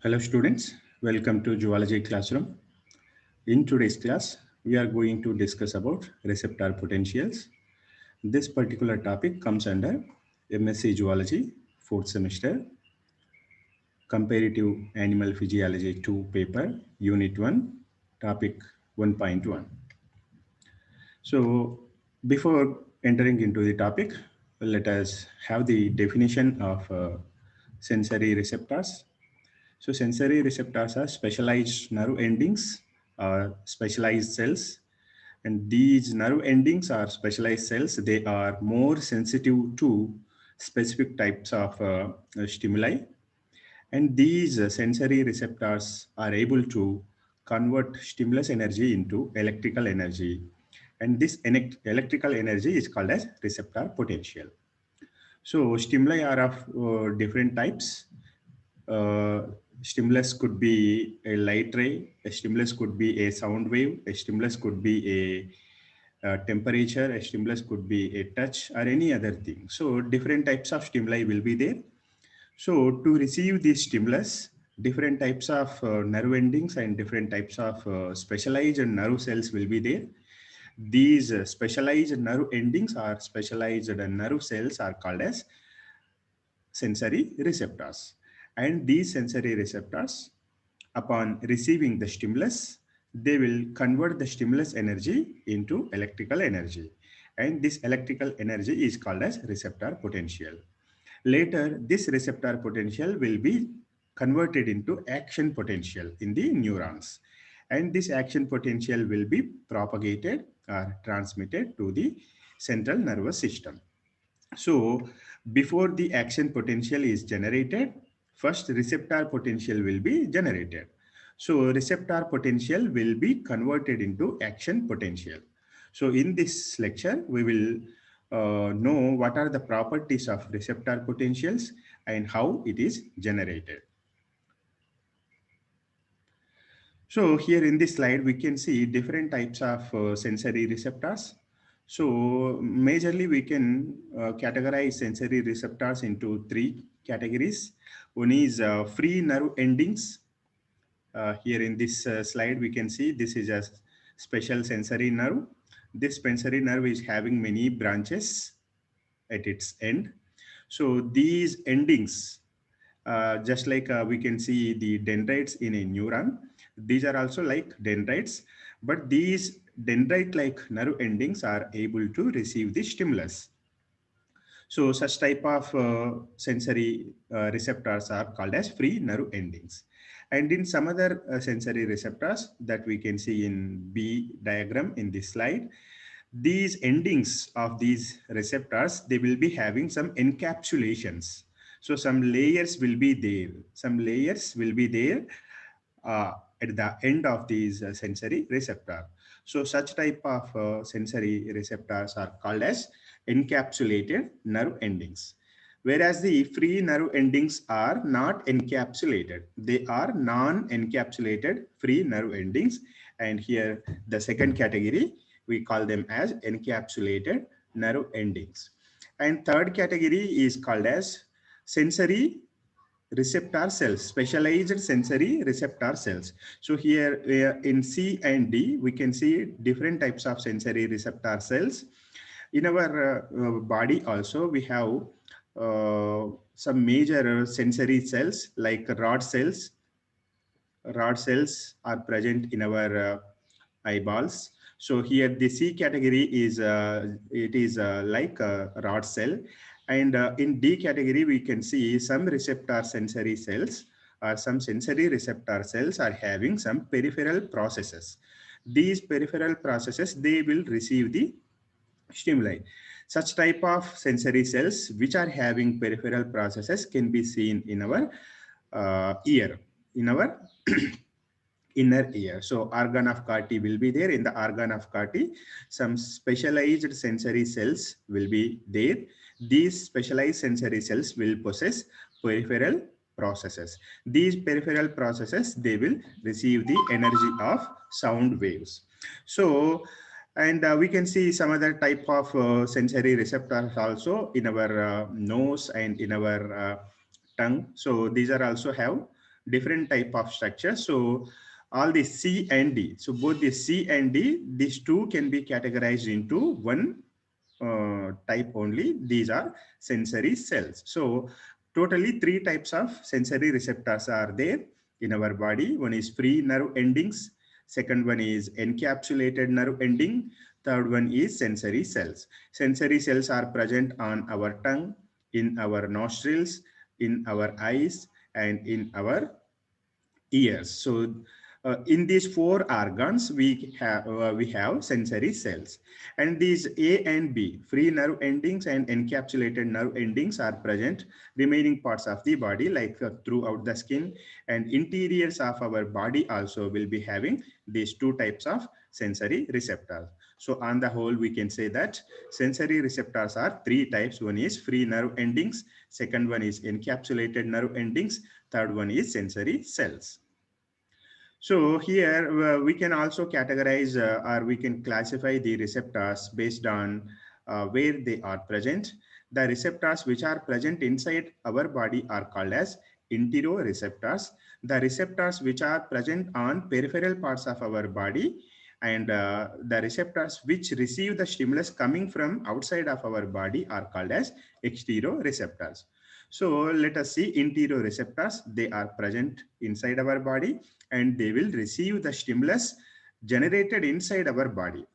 Hello students, welcome to Zoology Classroom. In today's class, we are going to discuss about receptor potentials. This particular topic comes under MSc Zoology, 4th semester, Comparative Animal Physiology 2 paper, Unit 1, topic 1.1. So before entering into the topic, let us have the definition of sensory receptors. So sensory receptors are specialized nerve endings or specialized cells. And these nerve endings are specialized cells. They are more sensitive to specific types of stimuli. And these sensory receptors are able to convert stimulus energy into electrical energy. And this electrical energy is called as receptor potential. So stimuli are of different types. Uh, Stimulus could be a light ray, a stimulus could be a sound wave, a stimulus could be a temperature, a stimulus could be a touch or any other thing. So different types of stimuli will be there. So to receive this stimulus, different types of nerve endings and different types of specialized nerve cells will be there. These specialized nerve endings or specialized nerve cells are called as sensory receptors. And these sensory receptors, upon receiving the stimulus, they will convert the stimulus energy into electrical energy. And this electrical energy is called as receptor potential. Later, this receptor potential will be converted into action potential in the neurons. And this action potential will be propagated or transmitted to the central nervous system. So before the action potential is generated, first receptor potential will be generated. So receptor potential will be converted into action potential. So in this lecture, we will know what are the properties of receptor potentials and how it is generated. So here in this slide, we can see different types of sensory receptors. So majorly we can categorize sensory receptors into three categories. One is free nerve endings. Here in this slide, we can see this is a special sensory nerve. This sensory nerve is having many branches at its end. So these endings, just like we can see the dendrites in a neuron, these are also like dendrites, but these dendrite-like nerve endings are able to receive the stimulus. So such type of sensory receptors are called as free nerve endings. And in some other sensory receptors that we can see in B diagram in this slide, these endings of these receptors, they will be having some encapsulations. So some layers will be there. Some layers will be there at the end of these sensory receptor. So such type of sensory receptors are called as encapsulated nerve endings. Whereas the free nerve endings are not encapsulated. They are non-encapsulated free nerve endings. And here the second category, we call them as encapsulated nerve endings. And third category is called as sensory receptor cells, specialized sensory receptor cells. So here in C and D, we can see different types of sensory receptor cells. In our body also, we have some major sensory cells like rod cells. Rod cells are present in our eyeballs. So here the C category is it is like a rod cell, and in D category we can see some receptor sensory cells or some sensory receptor cells are having some peripheral processes. These peripheral processes, they will receive the stimuli. Such type of sensory cells which are having peripheral processes can be seen in our ear, in our inner ear. So organ of Carty will be there. In the organ of Carty, some specialized sensory cells will be there. These specialized sensory cells will possess peripheral processes. These peripheral processes, they will receive the energy of sound waves. So, and we can see some other type of sensory receptors also in our nose and in our tongue. So these are also have different type of structure. So all the C and D, so both the C and D, these two can be categorized into one type only. These are sensory cells. So totally three types of sensory receptors are there in our body. One is free nerve endings, second one is encapsulated nerve ending, third one is sensory cells. Sensory cells are present on our tongue, in our nostrils, in our eyes, and in our ears. So in these four organs, we have sensory cells, and these A and B, free nerve endings and encapsulated nerve endings, are present remaining parts of the body, like throughout the skin, and interiors of our body also will be having these two types of sensory receptors. So on the whole, we can say that sensory receptors are three types. One is free nerve endings, second one is encapsulated nerve endings, third one is sensory cells. So here we can also categorize or we can classify the receptors based on where they are present. The receptors which are present inside our body are called as interoreceptors. The receptors which are present on peripheral parts of our body, and the receptors which receive the stimulus coming from outside of our body are called as exteroreceptors. So let us see interoreceptors. They are present inside our body and they will receive the stimulus generated inside our body.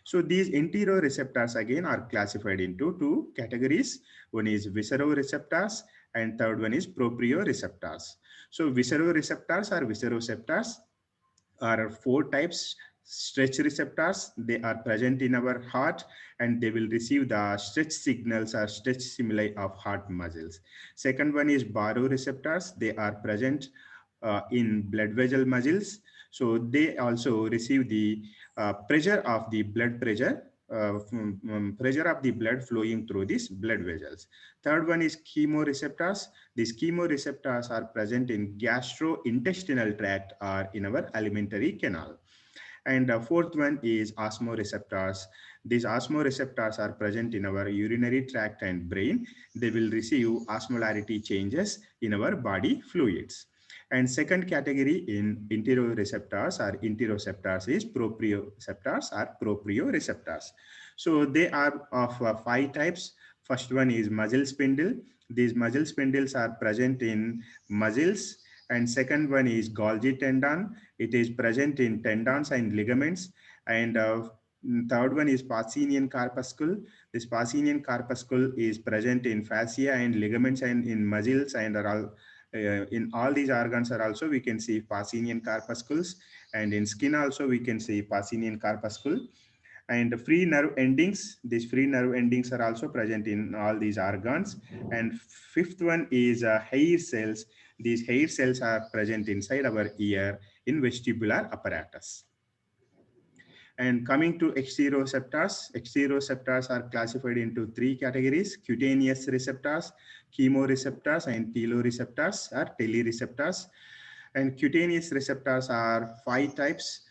So these interoreceptors again are classified into two categories. One is visceroreceptors and third one is proprioceptors. So visceroreceptors or visceroceptors are four types. Stretch receptors, they are present in our heart and they will receive the stretch signals or stretch stimuli of heart muscles. Second one is baroreceptors, they are present in blood vessel muscles. So they also receive the pressure of the blood pressure, pressure of the blood flowing through these blood vessels. Third one is chemoreceptors. These chemoreceptors are present in gastrointestinal tract or in our alimentary canal. And fourth one is osmoreceptors. These osmoreceptors are present in our urinary tract and brain. They will receive osmolarity changes in our body fluids. And second category in interoreceptors or interoceptors is proprioceptors or proprioreceptors. So they are of five types. First one is muscle spindle. These muscle spindles are present in muscles. And second one is Golgi tendon. It is present in tendons and ligaments. And third one is Pacinian corpuscle. This Pacinian corpuscle is present in fascia and ligaments and in muscles, and are all, in all these organs are also we can see Pacinian corpuscles, and in skin also we can see Pacinian corpuscle. And free nerve endings, these free nerve endings are also present in all these organs. And fifth one is hair cells. These hair cells are present inside our ear in vestibular apparatus. And coming to exteroceptors are classified into three categories: cutaneous receptors, chemoreceptors, and teloreceptors or telereceptors. And cutaneous receptors are five types.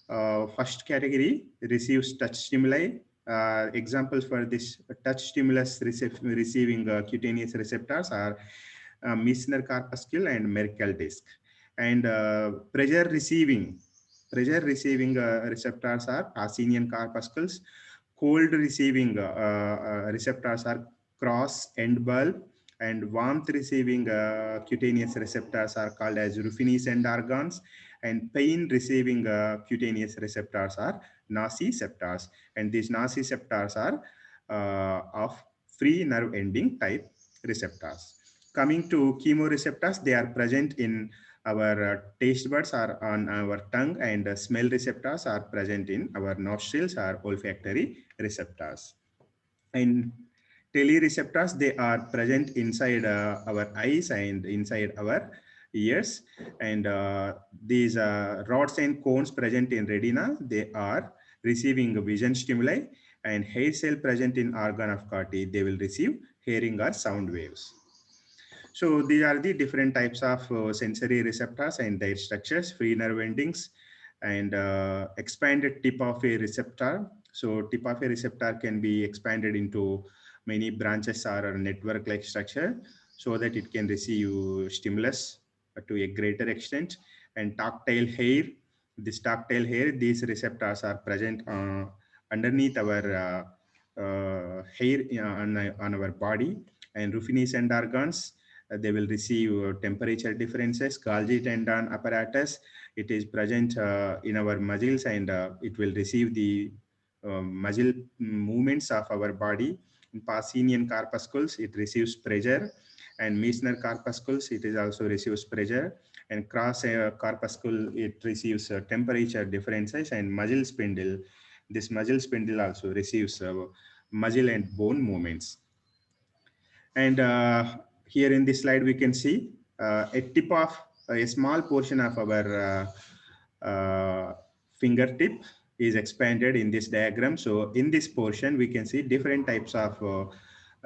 First category receives touch stimuli. Examples for this touch stimulus receiving cutaneous receptors are Meissner corpuscle and Merkel disc. And pressure receiving receptors are Pacinian corpuscles. Cold receiving receptors are cross end bulb, and warmth receiving cutaneous receptors are called as Ruffini's end organs, and pain receiving cutaneous receptors are nociceptors, and these nociceptors are of free nerve ending type receptors. Coming to chemoreceptors, they are present in our taste buds are on our tongue, and smell receptors are present in our nostrils or olfactory receptors. And telereceptors, they are present inside our eyes and inside our ears. And these rods and cones present in retina, they are receiving vision stimuli. And hair cell present in organ of Carti, they will receive hearing or sound waves. So these are the different types of sensory receptors and their structures: free nerve endings and expanded tip of a receptor. So tip of a receptor can be expanded into many branches or a network like structure so that it can receive stimulus. to a greater extent. And tactile hair, this tactile hair, these receptors are present underneath our hair on our body. And rufinescent organs, they will receive temperature differences. Golgi tendon apparatus, it is present in our muscles, and it will receive the muscle movements of our body. In Pacinian corpuscles, it receives pressure, and Meissner corpuscles, it is also receives pressure, and cross corpuscle, it receives temperature differences. And muscle spindle, this muscle spindle also receives muscle and bone movements. And here in this slide, we can see a tip of a small portion of our fingertip is expanded in this diagram. So in this portion, we can see different types of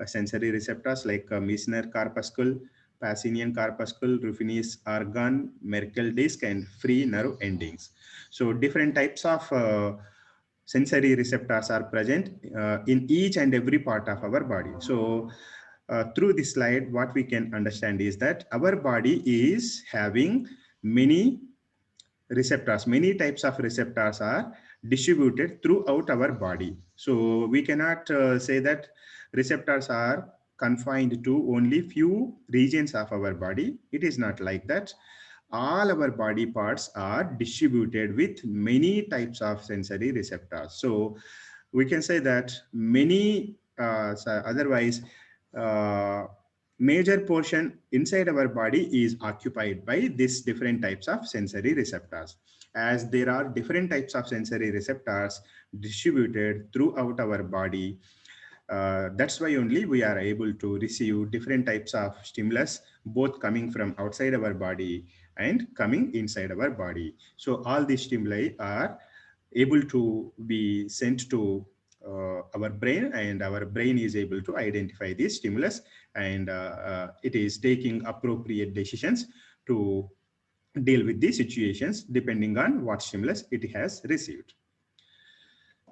sensory receptors like Meissner corpuscle, Pacinian corpuscle, Rufinus organ, Merkel disc, and free nerve endings. So different types of sensory receptors are present in each and every part of our body. So through this slide, what we can understand is that our body is having many receptors. Many types of receptors are distributed throughout our body. So we cannot say that receptors are confined to only few regions of our body. It is not like that. All our body parts are distributed with many types of sensory receptors. So we can say that many, otherwise, uh, major portion inside our body is occupied by these different types of sensory receptors. As there are different types of sensory receptors distributed throughout our body, that's why only we are able to receive different types of stimulus, both coming from outside our body and coming inside our body. So all these stimuli are able to be sent to our brain, and our brain is able to identify this stimulus, and it is taking appropriate decisions to deal with these situations depending on what stimulus it has received.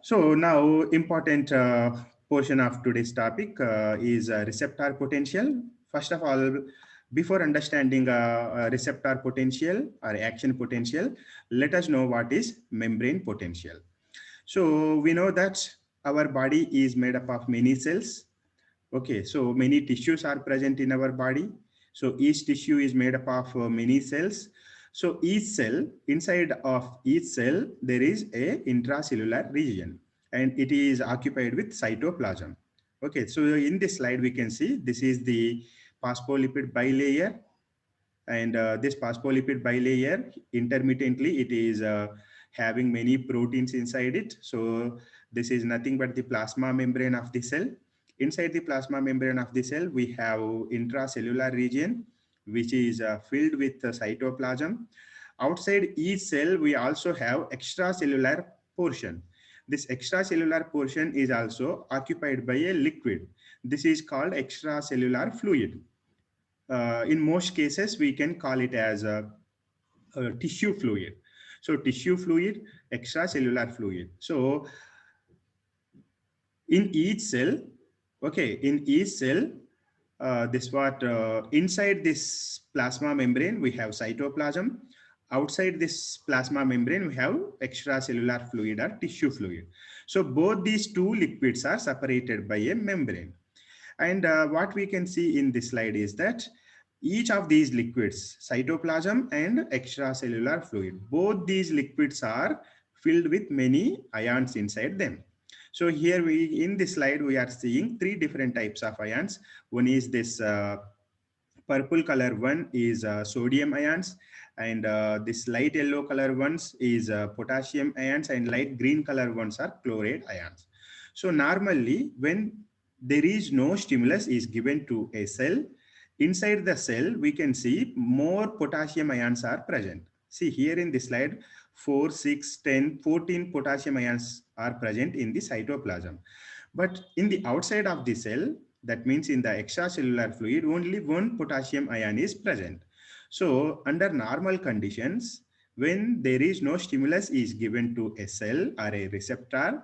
So now important portion of today's topic is receptor potential. First of all, before understanding receptor potential or action potential, let us know what is membrane potential. So we know that our body is made up of many cells. Okay, so many tissues are present in our body. So each tissue is made up of many cells. So each cell, inside of each cell, there is a intracellular region, and it is occupied with cytoplasm. Okay, so in this slide, we can see this is the phospholipid bilayer, and this phospholipid bilayer, intermittently, it is having many proteins inside it. So this is nothing but the plasma membrane of the cell. Inside the plasma membrane of the cell, we have intracellular region, which is filled with cytoplasm. Outside each cell, we also have extracellular portion. This extracellular portion is also occupied by a liquid. This is called extracellular fluid. In most cases, we can call it as a tissue fluid. So tissue fluid, extracellular fluid. So in each cell, okay, in each cell, inside this plasma membrane, we have cytoplasm. Outside this plasma membrane, we have extracellular fluid or tissue fluid. So both these two liquids are separated by a membrane. And what we can see in this slide is that each of these liquids, cytoplasm and extracellular fluid, both these liquids are filled with many ions inside them. So here in this slide, we are seeing three different types of ions. One is this purple color one is sodium ions, and this light yellow color ones is potassium ions, and light green color ones are chloride ions. So normally when there is no stimulus is given to a cell, inside the cell we can see more potassium ions are present. See here in this slide, 4, 6, 10, 14 potassium ions are present in the cytoplasm. But in the outside of the cell, that means in the extracellular fluid, only one potassium ion is present. So under normal conditions, when there is no stimulus is given to a cell or a receptor,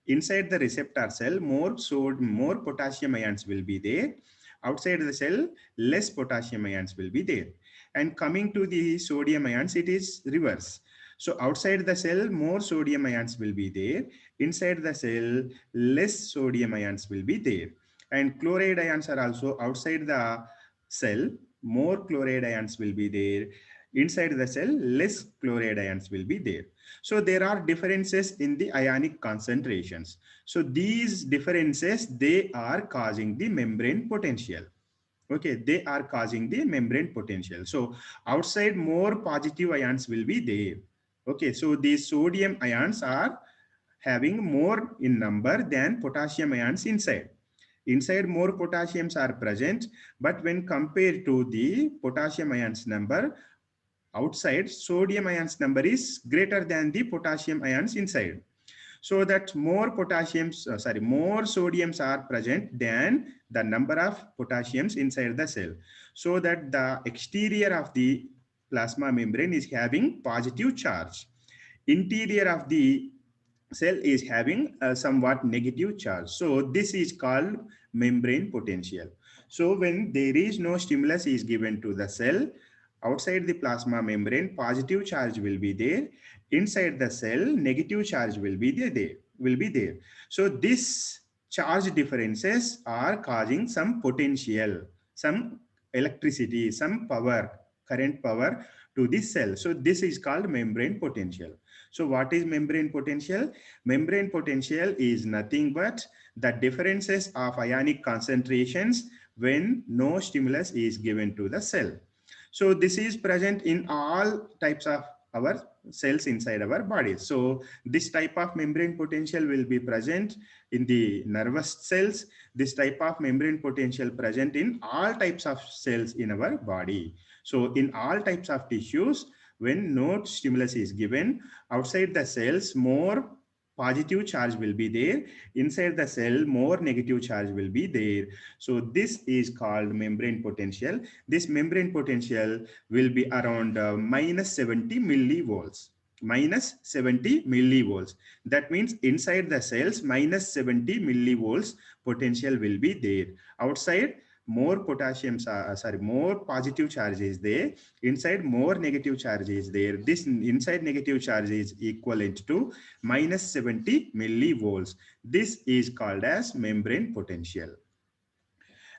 inside the receptor cell, more potassium ions will be there. Outside the cell, less potassium ions will be there. And coming to the sodium ions, it is reverse. So outside the cell, more sodium ions will be there. Inside the cell, less sodium ions will be there. And chloride ions are also outside the cell, more chloride ions will be there. Inside the cell, less chloride ions will be there. So there are differences in the ionic concentrations. So these differences, they are causing the membrane potential. Okay, they are causing the membrane potential. So outside, more positive ions will be there. Okay, so these sodium ions are having more in number than potassium ions inside. Inside, more potassiums are present, but when compared to the potassium ions number, outside, sodium ions number is greater than the potassium ions inside. So that more more sodiums are present than the number of potassiums inside the cell. So that the exterior of the plasma membrane is having positive charge. Interior of the cell is having a somewhat negative charge. So this is called membrane potential. So when there is no stimulus is given to the cell, outside the plasma membrane, positive charge will be there. Inside the cell, negative charge will be there. So this charge differences are causing some potential, some electricity, some power, current power to this cell. So this is called membrane potential. So what is membrane potential? Membrane potential is nothing but the differences of ionic concentrations when no stimulus is given to the cell. So this is present in all types of our cells inside our body. So this type of membrane potential will be present in the nervous cells. This type of membrane potential present in all types of cells in our body. So in all types of tissues, when no stimulus is given, outside the cells, more positive charge will be there. Inside the cell, more negative charge will be there. So this is called membrane potential. This membrane potential will be around minus 70 millivolts. Minus 70 millivolts. That means inside the cells, minus 70 millivolts potential will be there. Outside, more more positive charge is there. Inside, more negative charge is there. This inside negative charge is equivalent to minus 70 millivolts. This is called as membrane potential.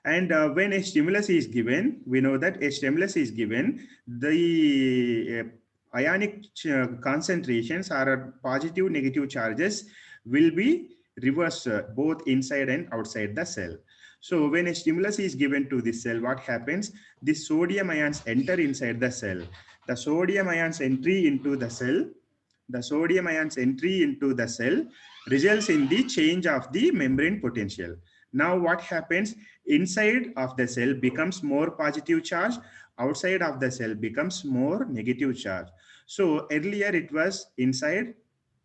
And when a stimulus is given, we know that a stimulus is given, the ionic concentrations or positive negative charges will be reversed both inside and outside the cell. So when a stimulus is given to the cell, what happens? The sodium ions enter inside the cell. The sodium ions entry into the cell, the sodium ions entry into the cell results in the change of the membrane potential. Now what happens? Inside of the cell becomes more positive charge, outside of the cell becomes more negative charge. So earlier it was inside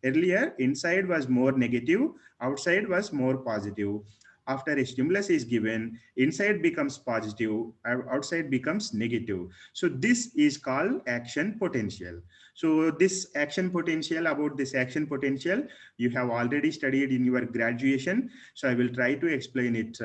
was more negative, outside was more positive. After a stimulus is given, inside becomes positive, outside becomes negative. So this is called action potential. So this action potential, about this action potential, you have already studied in your graduation. So I will try to explain it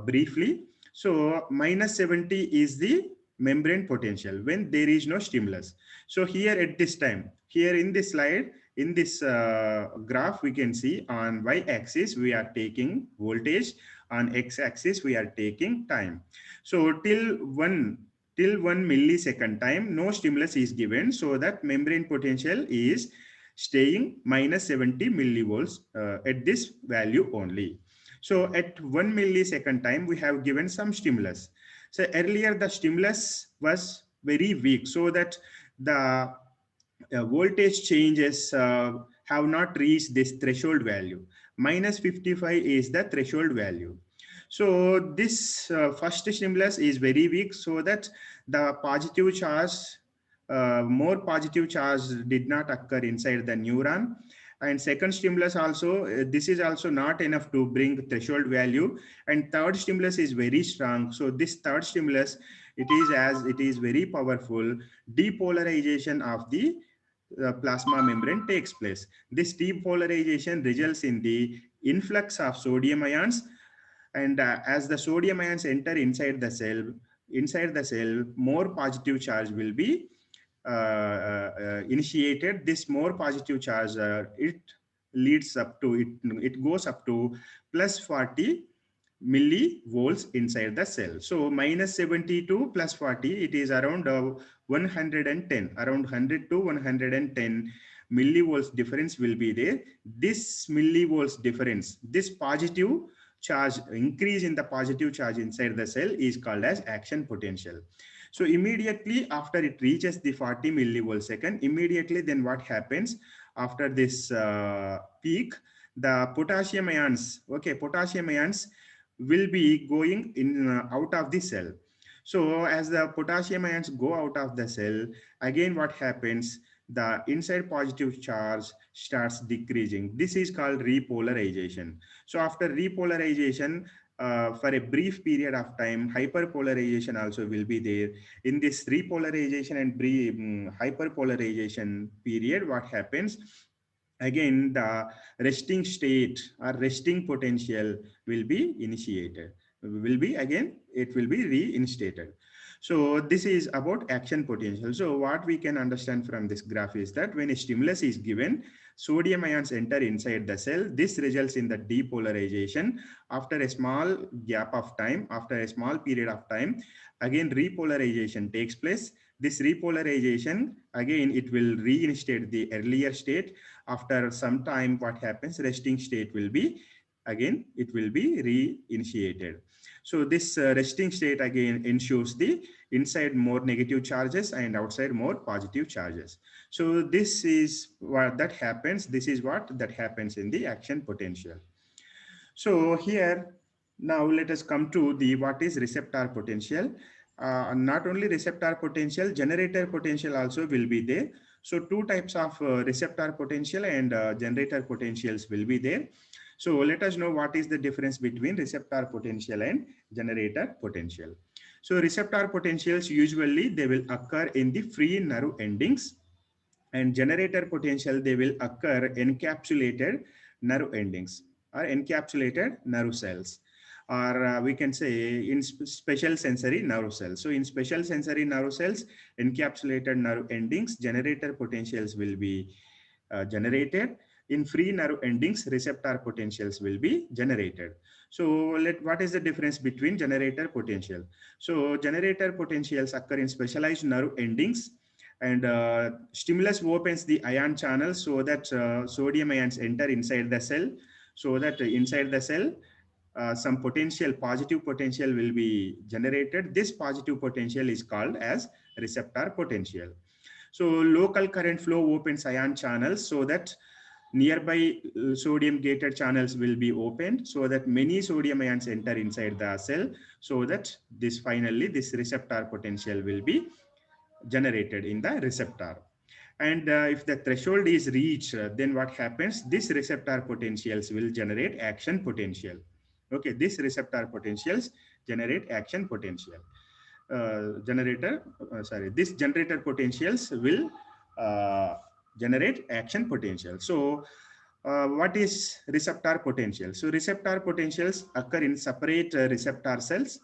briefly. So minus 70 is the membrane potential when there is no stimulus. So here at this time, here in this slide, in this graph, we can see on y-axis, we are taking voltage. On x-axis, we are taking time. So till one millisecond time, no stimulus is given. So that membrane potential is staying minus 70 millivolts at this value only. So at 1 millisecond time, we have given some stimulus. So earlier the stimulus was very weak, so that the voltage changes have not reached this threshold value. Minus 55 is the threshold value. So this first stimulus is very weak, so that the positive charge, more positive charge did not occur inside the neuron. And second stimulus also, this is also not enough to bring threshold value. And third stimulus is very strong. So this third stimulus, it is very powerful. Depolarization of the plasma membrane takes place. This depolarization results in the influx of sodium ions. And as the sodium ions enter inside the cell, inside the cell, more positive charge will be initiated. This more positive charge, it leads up to, it goes up to plus 40 millivolts inside the cell. So minus 70 to plus 40, it is around 110, around 100 to 110 millivolts difference will be there. This millivolts difference, this positive charge, increase in the positive charge inside the cell is called as action potential. So immediately after it reaches the 40 millivolts second, immediately then what happens after this peak, the potassium ions, okay, potassium ions will be going in out of the cell. So as the potassium ions go out of the cell, again what happens, the inside positive charge starts decreasing. This is called repolarization. So after repolarization, for a brief period of time, hyperpolarization also will be there. In this repolarization and hyperpolarization period, what happens, again the resting state or resting potential will be initiated, will be again, it will be reinstated. So this is about action potential. So what we can understand from this graph is that when a stimulus is given, sodium ions enter inside the cell. This results in the depolarization. After a small gap of time, after a small period of time, again repolarization takes place. This repolarization, again, it will reinstate the earlier state. After some time, what happens, resting state will be, again, it will be reinitiated. So this resting state again ensures the inside more negative charges and outside more positive charges. So this is what that happens. This is what that happens in the action potential. So here, now let us come to the what is receptor potential. Not only receptor potential, generator potential also will be there. So two types of receptor potential and generator potentials will be there. So let us know what is the difference between receptor potential and generator potential. So receptor potentials, usually they will occur in the free nerve endings, and generator potential, they will occur encapsulated nerve endings or encapsulated nerve cells, or we can say in special sensory nerve cells. So in special sensory nerve cells, encapsulated nerve endings, generator potentials will be generated. In free nerve endings, receptor potentials will be generated. So what is the difference between generator potential? So generator potentials occur in specialized nerve endings, and stimulus opens the ion channel so that sodium ions enter inside the cell, so that inside the cell some potential, positive potential will be generated. This positive potential is called as receptor potential. So local current flow opens ion channels so that nearby sodium gated channels will be opened, so that many sodium ions enter inside the cell, so that this finally this receptor potential will be generated in the receptor. And if the threshold is reached, then what happens? This receptor potentials will generate action potential. Okay, this receptor potentials generate action potential. This generator potentials will generate action potential. So what is receptor potential? So receptor potentials occur in separate receptor cells.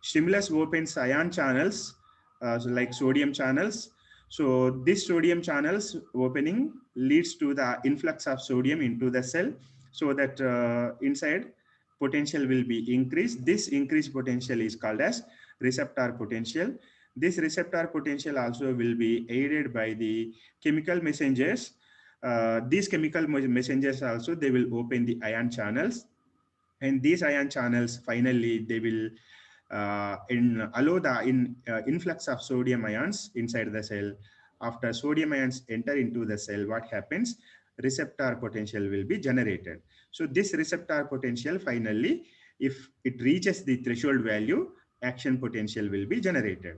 Stimulus opens ion channels, so like sodium channels. So this sodium channels opening leads to the influx of sodium into the cell, so that inside potential will be increased. This increased potential is called as receptor potential. This receptor potential also will be aided by the chemical messengers. These chemical messengers also, they will open the ion channels, and these ion channels finally they will allow the influx of sodium ions inside the cell. After sodium ions enter into the cell, what happens? Receptor potential will be generated. So this receptor potential finally, if it reaches the threshold value, action potential will be generated.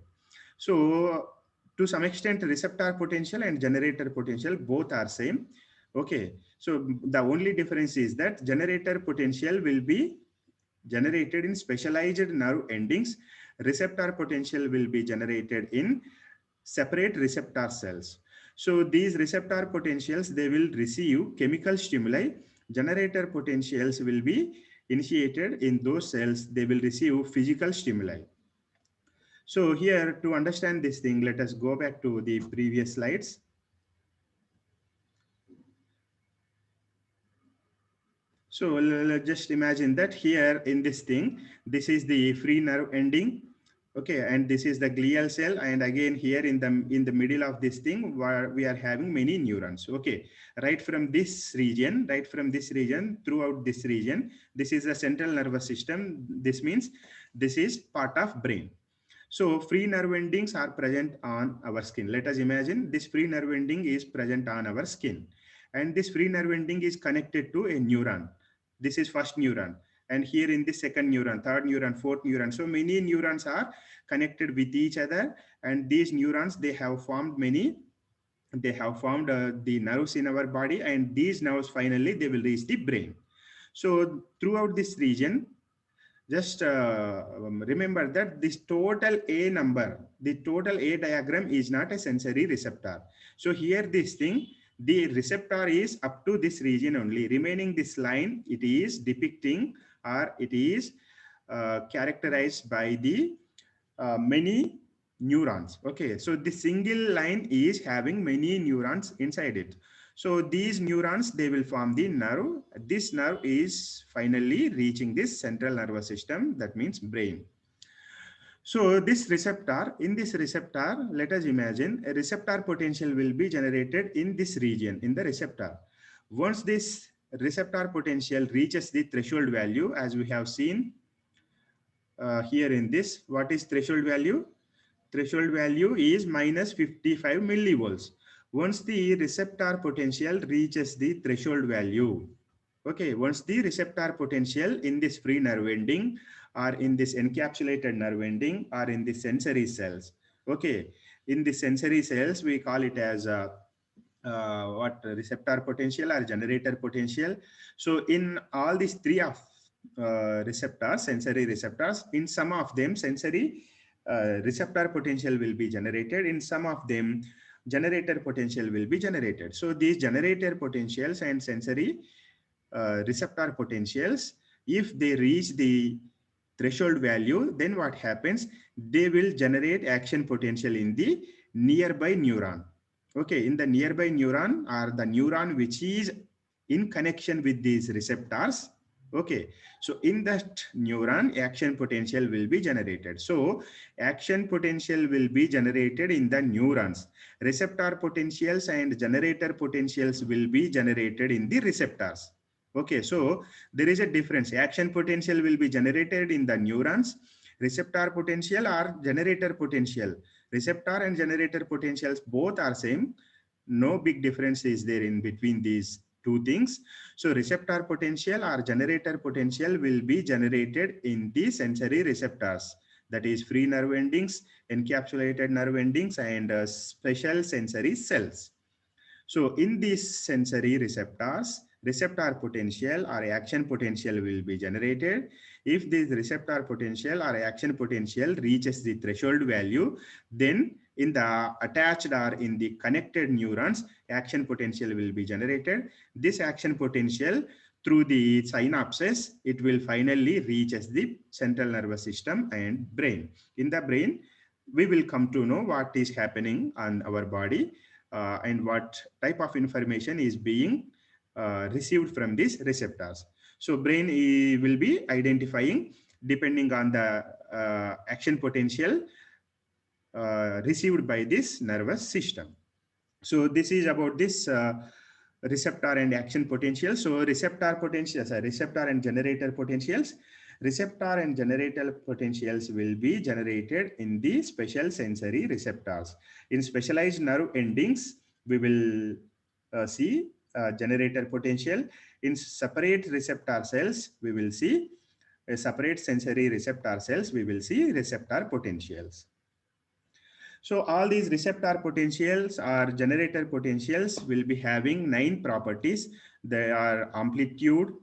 So to some extent, receptor potential and generator potential both are same. Okay, so the only difference is that generator potential will be generated in specialized nerve endings. Receptor potential will be generated in separate receptor cells. So these receptor potentials, they will receive chemical stimuli. Generator potentials will be initiated in those cells, they will receive physical stimuli. So here, to understand this thing, let us go back to the previous slides. So just imagine that here in this thing, this is the free nerve ending. Okay, and this is the glial cell, and again here in the middle of this thing where we are having many neurons. Okay, right from this region throughout this region, this is the central nervous system. This means this is part of brain. So free nerve endings are present on our skin. Let us imagine this free nerve ending is present on our skin, and this free nerve ending is connected to a neuron. This is first neuron, and here in the second neuron, third neuron, fourth neuron. So many neurons are connected with each other, and these neurons, they have formed the nerves in our body, and these nerves finally they will reach the brain. So throughout this region, just remember that this total A number, the total A diagram is not a sensory receptor. So here this thing, the receptor is up to this region only. Remaining this line, it is depicting, or it is characterized by the many neurons. Okay, so the single line is having many neurons inside it. So these neurons, they will form the nerve. This nerve is finally reaching this central nervous system, that means brain. So this receptor, in this receptor, let us imagine a receptor potential will be generated in this region, in the receptor. Once this receptor potential reaches the threshold value, as we have seen here in this, what is threshold value? Threshold value is minus 55 millivolts. Once the receptor potential reaches the threshold value, okay, once the receptor potential in this free nerve ending or in this encapsulated nerve ending or in the sensory cells, okay, in the sensory cells, we call it as what receptor potential or generator potential. So in all these three of receptors, sensory receptors, in some of them sensory receptor potential will be generated, in some of them generator potential will be generated. So these generator potentials and sensory receptor potentials, if they reach the threshold value, then what happens? They will generate action potential in the nearby neuron. Okay, in the nearby neuron or the neuron which is in connection with these receptors. Okay, so in that neuron, action potential will be generated. So action potential will be generated in the neurons. Receptor potentials and generator potentials will be generated in the receptors. Okay, so there is a difference. Action potential will be generated in the neurons. Receptor potential or generator potential. Receptor and generator potentials both are same. No big difference is there in between these two things. So receptor potential or generator potential will be generated in the sensory receptors. That is free nerve endings, encapsulated nerve endings, and special sensory cells. So in these sensory receptors, receptor potential or action potential will be generated. If this receptor potential or action potential reaches the threshold value, then in the attached or in the connected neurons, action potential will be generated. This action potential through the synapses, it will finally reach as the central nervous system and brain. In the brain, we will come to know what is happening on our body and what type of information is being received from these receptors. So brain will be identifying depending on the action potential received by this nervous system. So this is about this receptor and action potential. So receptor potentials, receptor and generator potentials. Receptor and generator potentials will be generated in the special sensory receptors. In specialized nerve endings, we will see generator potential. In separate receptor cells, we will see a separate sensory receptor cells, we will see receptor potentials. So all these receptor potentials or generator potentials will be having 9 properties. They are amplitude,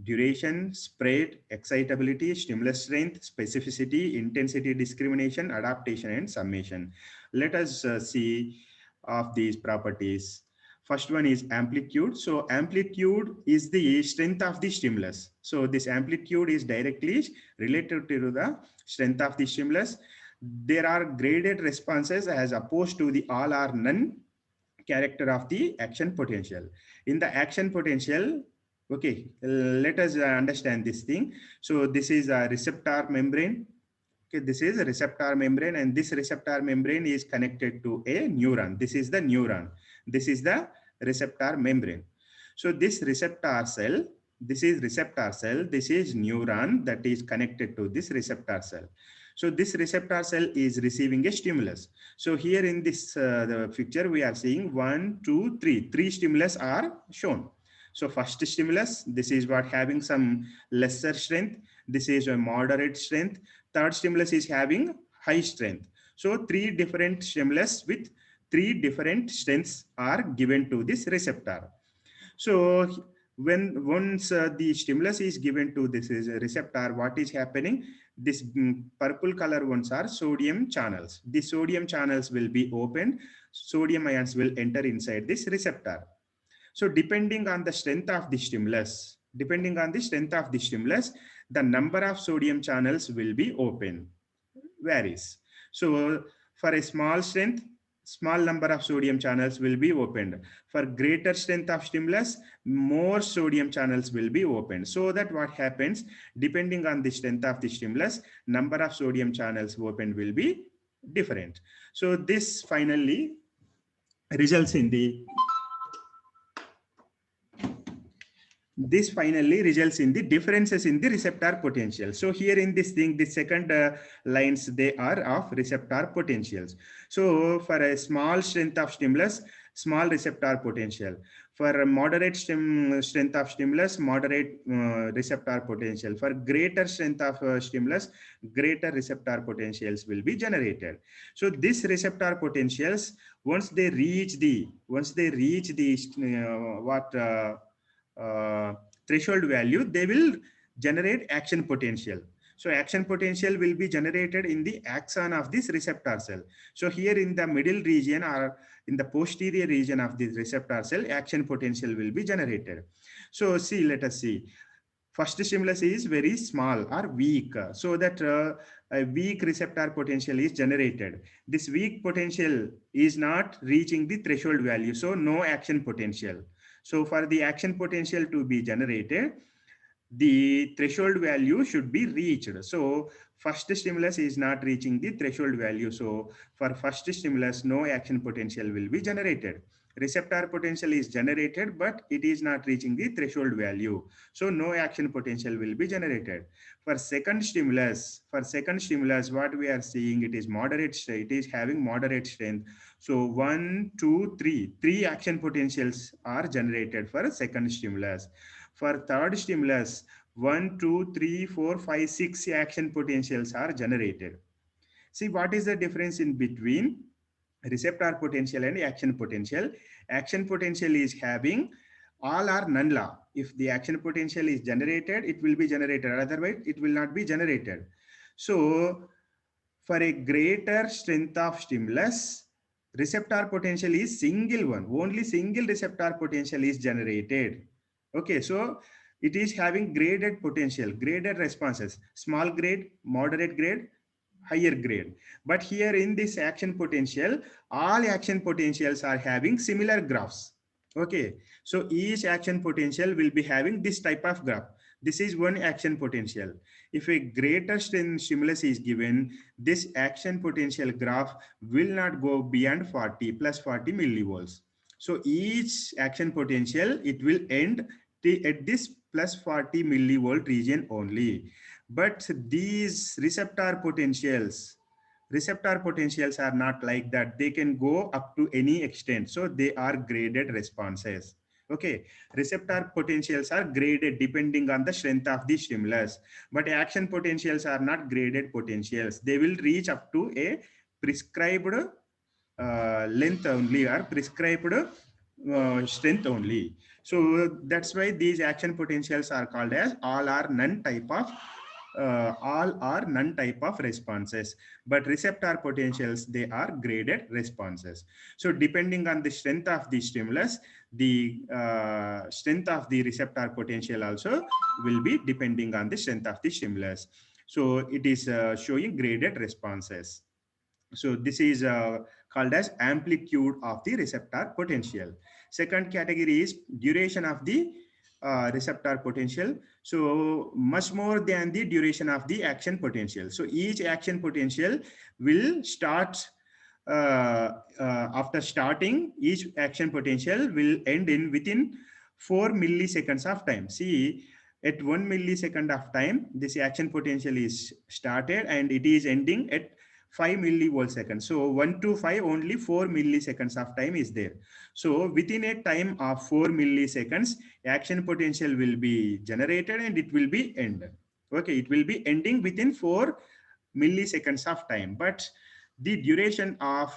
duration, spread, excitability, stimulus strength, specificity, intensity discrimination, adaptation, and summation. Let us see of these properties. First one is amplitude. So amplitude is the strength of the stimulus. So this amplitude is directly related to the strength of the stimulus. there are graded responses as opposed to the all or none character of the action potential. In the action potential, okay, let us understand this thing. So this is a receptor membrane. Okay, this is a receptor membrane, and this receptor membrane is connected to a neuron. This is the neuron. This is the receptor membrane. So this receptor cell, this is receptor cell, this is neuron that is connected to this receptor cell. So this receptor cell is receiving a stimulus. So here in this the picture, we are seeing 1, 2, 3. Three stimulus are shown. So first stimulus, this is what having some lesser strength. This is a moderate strength. Third stimulus is having high strength. So three different stimulus with three different strengths are given to this receptor. So when once the stimulus is given to this is a receptor, what is happening? This purple color ones are sodium channels. The sodium channels will be opened. Sodium ions will enter inside this receptor. So depending on the strength of the stimulus, the number of sodium channels will be open, varies. So for a small strength, small number of sodium channels will be opened. For greater strength of stimulus, more sodium channels will be opened. So that what happens, depending on the strength of the stimulus, number of sodium channels opened will be different. So this finally results in the differences in the receptor potential. So here in this thing, the second lines, they are of receptor potentials. So for a small strength of stimulus, small receptor potential. For a moderate strength of stimulus, moderate receptor potential. For greater strength of stimulus, greater receptor potentials will be generated. So this receptor potentials, once they reach the threshold value, they will generate action potential. So action potential will be generated in the axon of this receptor cell. So here in the middle region or in the posterior region of this receptor cell, action potential will be generated. So see, let us see. First stimulus is very small or weak, so that a weak receptor potential is generated. This weak potential is not reaching the threshold value, so no action potential. So for the action potential to be generated, the threshold value should be reached. So first stimulus is not reaching the threshold value. So for first stimulus, no action potential will be generated. Receptor potential is generated, but it is not reaching the threshold value. So no action potential will be generated. For second stimulus, what we are seeing, it is moderate strength, it is having moderate strength. So 1, 2, 3, three action potentials are generated for a second stimulus. For third stimulus, 1, 2, 3, 4, 5, 6 action potentials are generated. See, what is the difference in between receptor potential and action potential? Action potential is having all or none law. If the action potential is generated, it will be generated. Otherwise, it will not be generated. So for a greater strength of stimulus, receptor potential is single one. Only single receptor potential is generated. Okay, so it is having graded potential, graded responses, small grade, moderate grade, higher grade. But here in this action potential, all action potentials are having similar graphs. Okay, so each action potential will be having this type of graph. This is one action potential. If a greater stimulus is given, this action potential graph will not go beyond 40 plus 40 millivolts. So each action potential, it will end at this plus 40 millivolt region only. But these receptor potentials are not like that. They can go up to any extent. So they are graded responses. Okay, receptor potentials are graded depending on the strength of the stimulus, but action potentials are not graded potentials. They will reach up to a prescribed length only, or prescribed strength only. So that's why these action potentials are called as all or none type of responses. But receptor potentials, they are graded responses. So depending on the strength of the stimulus, the strength of the receptor potential also will be depending on the strength of the stimulus. So it is showing graded responses. So this is called as amplitude of the receptor potential. Second category is duration of the receptor potential. So much more than the duration of the action potential. So each action potential will start after starting, each action potential will end in within 4 milliseconds of time. See, at 1 millisecond of time, this action potential is started and it is ending at 5 millivolt seconds. So 1 to 5, only 4 milliseconds of time is there. So within a time of 4 milliseconds, action potential will be generated and it will be ended. Okay, it will be ending within 4 milliseconds of time. But the duration of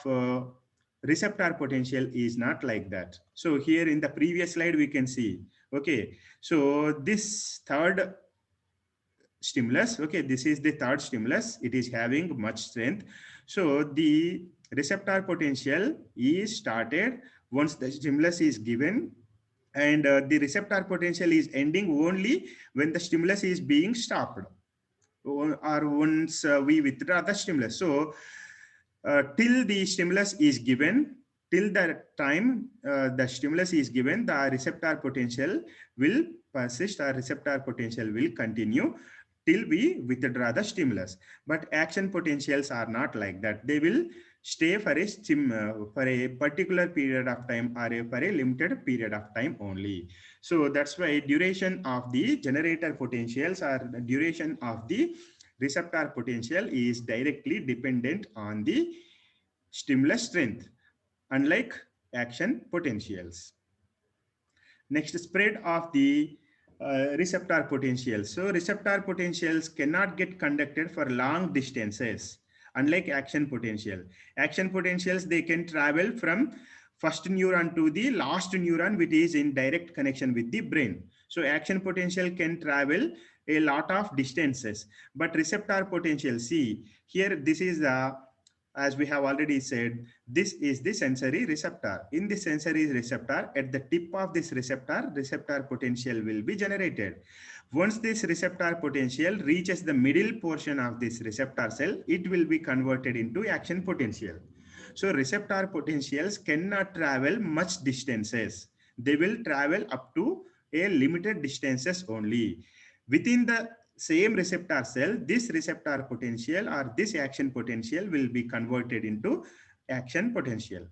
receptor potential is not like that. So here in the previous slide, we can see, okay, so this third stimulus, okay, this is the third stimulus, it is having much strength. So the receptor potential is started once the stimulus is given, and the receptor potential is ending only when the stimulus is being stopped, or once we withdraw the stimulus. So till the stimulus is given, till the time the stimulus is given, the receptor potential will persist, or receptor potential will continue till we withdraw the stimulus. But action potentials are not like that. They will stay for for a particular period of time, or for a limited period of time only. So that's why duration of the generator potentials, or the duration of the receptor potential, is directly dependent on the stimulus strength, unlike action potentials. Next, spread of the receptor potentials. So receptor potentials cannot get conducted for long distances, unlike action potential. Action potentials, they can travel from first neuron to the last neuron, which is in direct connection with the brain. So action potential can travel a lot of distances, but receptor potential, see here, this is the, as we have already said, this is the sensory receptor. In the sensory receptor, at the tip of this receptor, receptor potential will be generated. Once this receptor potential reaches the middle portion of this receptor cell, it will be converted into action potential. So receptor potentials cannot travel much distances. They will travel up to a limited distances only. Within the same receptor cell, this receptor potential, or this action potential, will be converted into action potential.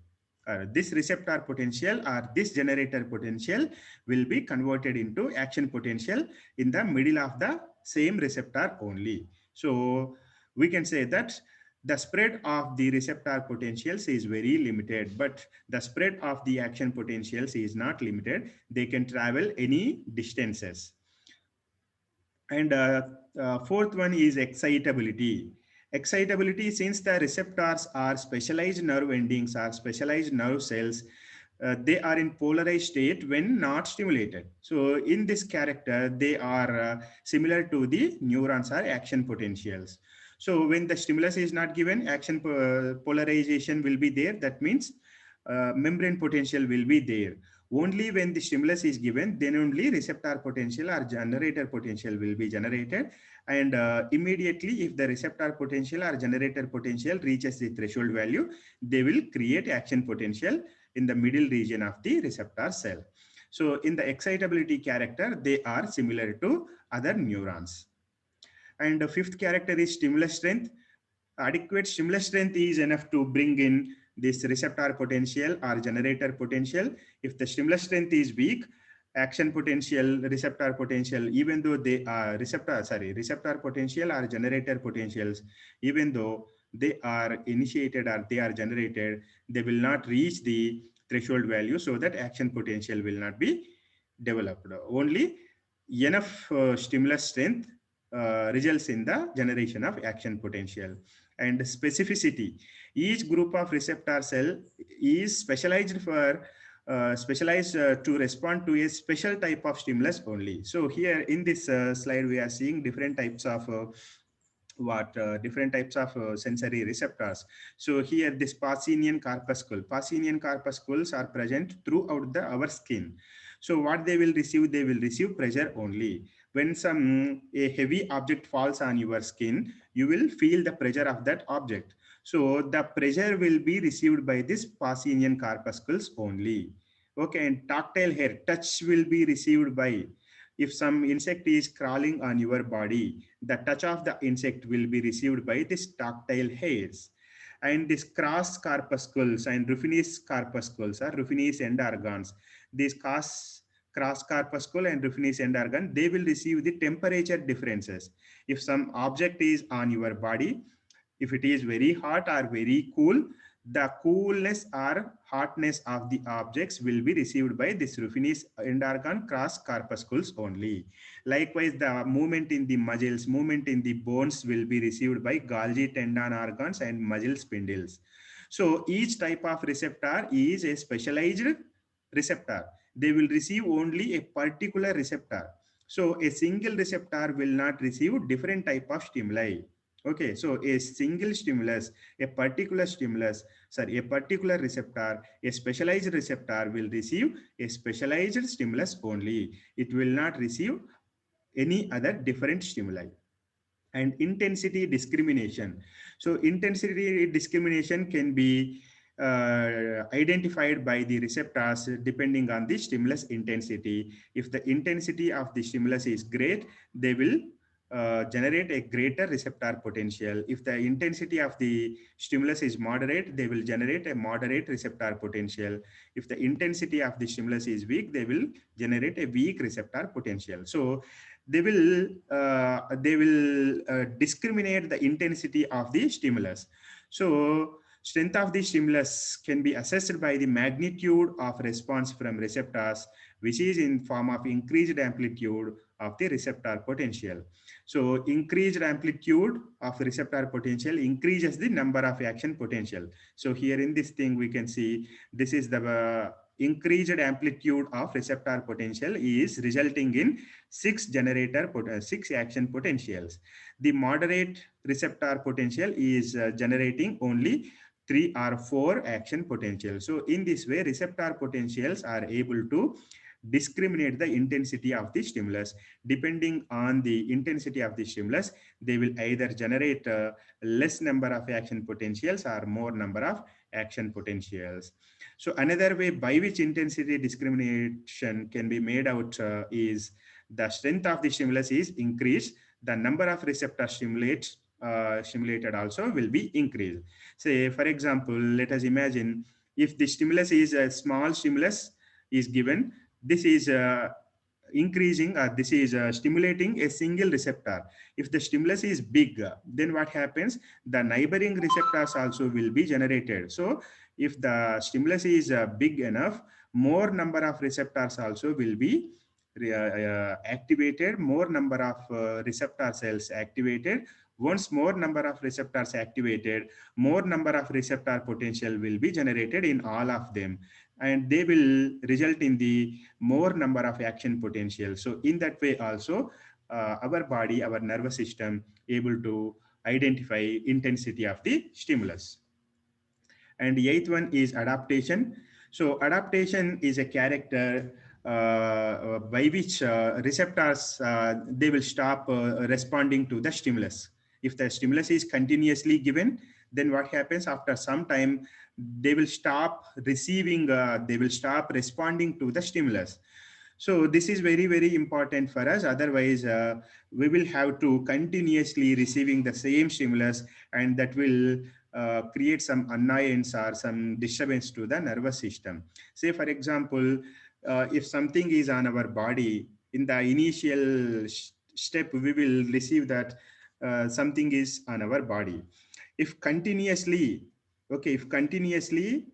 This receptor potential, or this generator potential, will be converted into action potential in the middle of the same receptor only. So we can say that the spread of the receptor potentials is very limited, but the spread of the action potentials is not limited. They can travel any distances. And fourth one is excitability. Excitability, since the receptors are specialized nerve endings or specialized nerve cells, they are in polarized state when not stimulated. So in this character, they are similar to the neurons or action potentials. So when the stimulus is not given, action polarization will be there. That means membrane potential will be there. Only when the stimulus is given, then only receptor potential or generator potential will be generated. And immediately, if the receptor potential or generator potential reaches the threshold value, they will create action potential in the middle region of the receptor cell. So in the excitability character, they are similar to other neurons. And the fifth character is stimulus strength. Adequate stimulus strength is enough to bring in this receptor potential or generator potential. If the stimulus strength is weak, action potential, receptor potential, even though they are receptor potential or generator potentials, even though they are initiated or they are generated, they will not reach the threshold value, so that action potential will not be developed. Only enough stimulus strength results in the generation of action potential. And specificity, each group of receptor cell is specialized to respond to a special type of stimulus only. So here in this slide, we are seeing different types of different types of sensory receptors. So here this Pacinian corpuscles are present throughout our skin. So what they will receive, they will receive pressure only. When a heavy object falls on your skin, you will feel the pressure of that object. So the pressure will be received by this Pacinian corpuscles only. Okay, and tactile hair, touch will be received by, if some insect is crawling on your body, the touch of the insect will be received by this tactile hairs. And this cross corpuscles and ruffinus corpuscles or ruffinus end organs, these cross corpuscle and ruffinus end organ, they will receive the temperature differences. If some object is on your body, if it is very hot or very cool, the coolness or hotness of the objects will be received by this ruffinus end organ cross corpuscles only. Likewise, the movement in the muscles, movement in the bones will be received by Golgi tendon organs and muscle spindles. So each type of receptor is a specialized receptor. They will receive only a particular receptor. So a single receptor will not receive different type of stimuli. Okay, so a single stimulus, a particular stimulus, sorry, a particular receptor, a specialized receptor will receive a specialized stimulus only. It will not receive any other different stimuli. And intensity discrimination. So intensity discrimination can be identified by the receptors depending on the stimulus intensity. If the intensity of the stimulus is great, they will generate a greater receptor potential. If the intensity of the stimulus is moderate, they will generate a moderate receptor potential. If the intensity of the stimulus is weak, they will generate a weak receptor potential. So they will discriminate the intensity of the stimulus. So strength of the stimulus can be assessed by the magnitude of response from receptors, which is in form of increased amplitude of the receptor potential. So increased amplitude of receptor potential increases the number of action potential. So here in this thing we can see this is the increased amplitude of receptor potential is resulting in 6 action potentials. The moderate receptor potential is generating only 3 or 4 action potentials. So in this way, receptor potentials are able to discriminate the intensity of the stimulus. Depending on the intensity of the stimulus, they will either generate less number of action potentials or more number of action potentials. So another way by which intensity discrimination can be made out is the strength of the stimulus is increased, the number of receptor stimulated also will be increased. Say, for example, let us imagine if the stimulus is a small stimulus is given, this is increasing, this is stimulating a single receptor. If the stimulus is big, then what happens? The neighboring receptors also will be generated. So if the stimulus is big enough, more number of receptors also will be activated, more number of receptor cells activated. Once more number of receptors activated, more number of receptor potential will be generated in all of them, and they will result in the more number of action potential. So in that way also our body, our nervous system able to identify intensity of the stimulus. And the eighth one is adaptation. So adaptation is a character by which receptors, they will stop responding to the stimulus. If the stimulus is continuously given, then what happens after some time, they will stop receiving, they will stop responding to the stimulus. So this is very, very important for us. Otherwise, we will have to continuously receiving the same stimulus, and that will create some annoyance or some disturbance to the nervous system. Say, for example, if something is on our body, in the initial step, we will receive that something is on our body. If continuously, okay, if continuously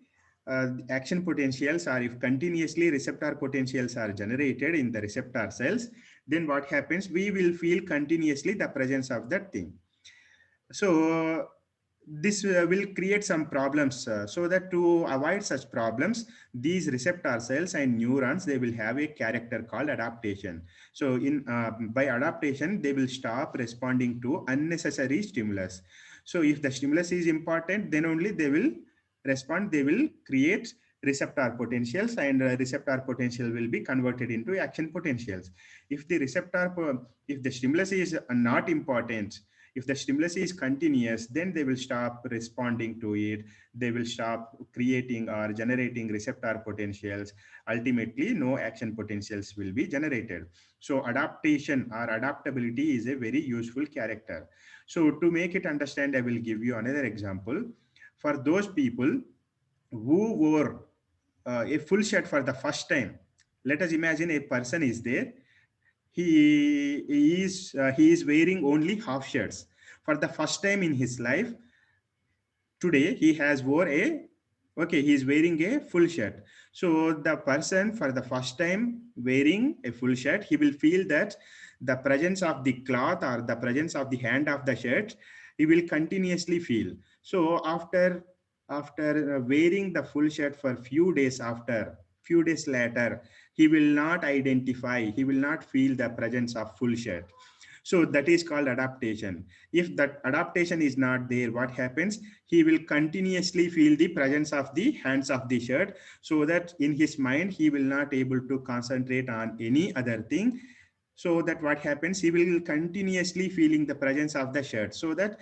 action potentials, or if continuously receptor potentials are generated in the receptor cells, then what happens? We will feel continuously the presence of that thing. So this will create some problems. So that to avoid such problems, these receptor cells and neurons, they will have a character called adaptation. So in by adaptation, they will stop responding to unnecessary stimulus. So if the stimulus is important, then only they will respond. They will create receptor potentials, and receptor potential will be converted into action potentials. If the receptor, if the stimulus is not important, If the stimulus is continuous, then they will stop responding to it. They will stop creating or generating receptor potentials. Ultimately, no action potentials will be generated. So adaptation or adaptability is a very useful character. So to make it understand, I will give you another example. For those people who wore a full shirt for the first time, let us imagine a person is there. He is wearing only half shirts for the first time in his life. Today he has wore a, okay, he is wearing a full shirt. So the person for the first time wearing a full shirt, he will feel that the presence of the cloth or the presence of the hand of the shirt, he will continuously feel. So after wearing the full shirt for few days later, he will not identify, he will not feel the presence of full shirt. So that is called adaptation. If that adaptation is not there, what happens? He will continuously feel the presence of the hands of the shirt, so that in his mind, he will not able to concentrate on any other thing. So that what happens? He will continuously feeling the presence of the shirt, so that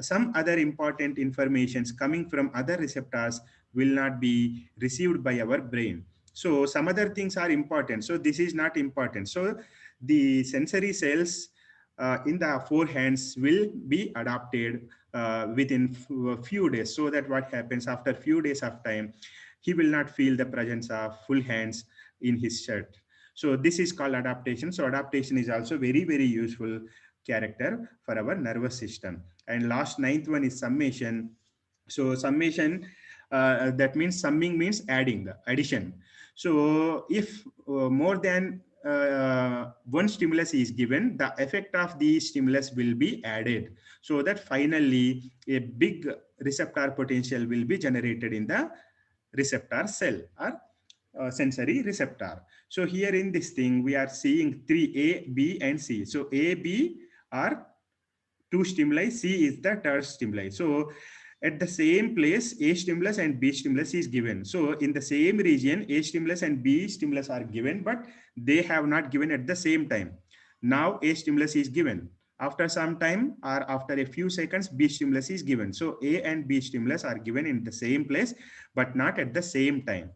some other important informations coming from other receptors will not be received by our brain. So some other things are important. So this is not important. So the sensory cells in the four hands will be adapted within a few days. So that what happens after few days of time, he will not feel the presence of full hands in his shirt. So this is called adaptation. So adaptation is also very, very useful character for our nervous system. And last ninth one is summation. So summation, that means summing means adding, addition. So if more than one stimulus is given, the effect of the stimulus will be added, so that finally a big receptor potential will be generated in the receptor cell or sensory receptor. So here in this thing, we are seeing three, A, B, and C. So A, B are two stimuli, C is the third stimuli. So at the same place, A stimulus and B stimulus is given. So in the same region, A stimulus and B stimulus are given, but they have not given at the same time. Now A stimulus is given. After some time or after a few seconds, B stimulus is given. So A and B stimulus are given in the same place, but not at the same time.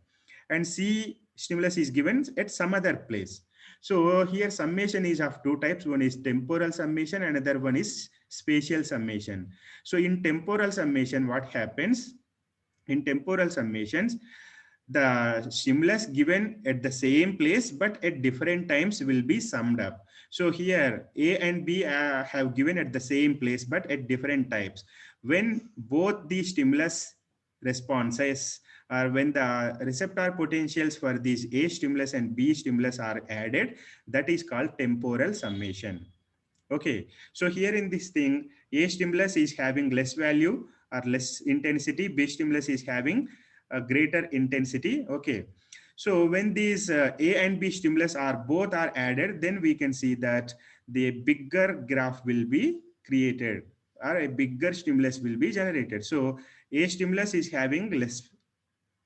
And C stimulus is given at some other place. So here summation is of two types. One is temporal summation, another one is spatial summation. So in temporal summation, what happens? In temporal summations, the stimulus given at the same place but at different times will be summed up. So here A and B have given at the same place but at different types. When both the stimulus responses, or when the receptor potentials for these A stimulus and B stimulus are added, that is called temporal summation. Okay, so here in this thing, A stimulus is having less value or less intensity, B stimulus is having a greater intensity. Okay, so when these A and B stimulus are both are added, then we can see that the bigger graph will be created, or a bigger stimulus will be generated. So A stimulus is having less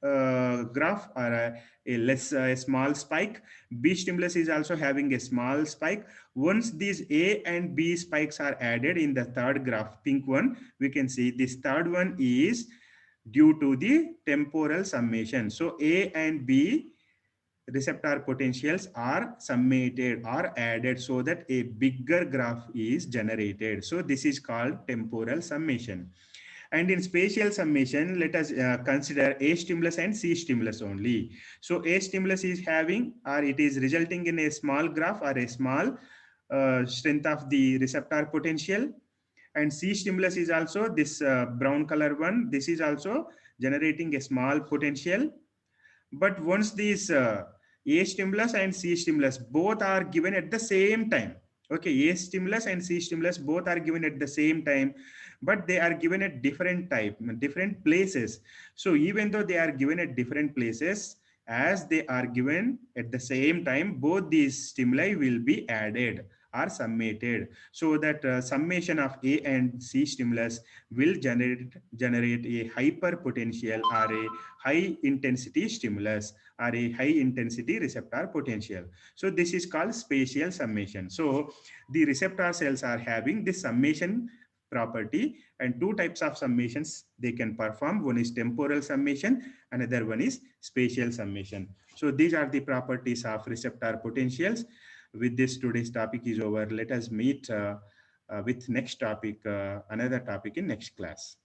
graph, or a less a small spike. B stimulus is also having a small spike. Once these A and B spikes are added in the third graph, pink one, we can see this third one is due to the temporal summation. So A and B receptor potentials are summated or added so that a bigger graph is generated. So this is called temporal summation. And in spatial summation, let us consider A stimulus and C stimulus only. So A stimulus is having, or it is resulting in a small graph or a small strength of the receptor potential. And C stimulus is also this brown color one. This is also generating a small potential. But once these A stimulus and C stimulus both are given at the same time, okay, A stimulus and C stimulus both are given at the same time, but they are given at different type, different places. So even though they are given at different places, as they are given at the same time, both these stimuli will be added or summated, so that summation of A and C stimulus will generate a hyper potential or a high intensity stimulus or a high intensity receptor potential. So this is called spatial summation. So the receptor cells are having this summation property, and two types of summations they can perform. One is temporal summation, another one is spatial summation. So these are the properties of receptor potentials. With this, today's topic is over. Let us meet with next topic, another topic in next class.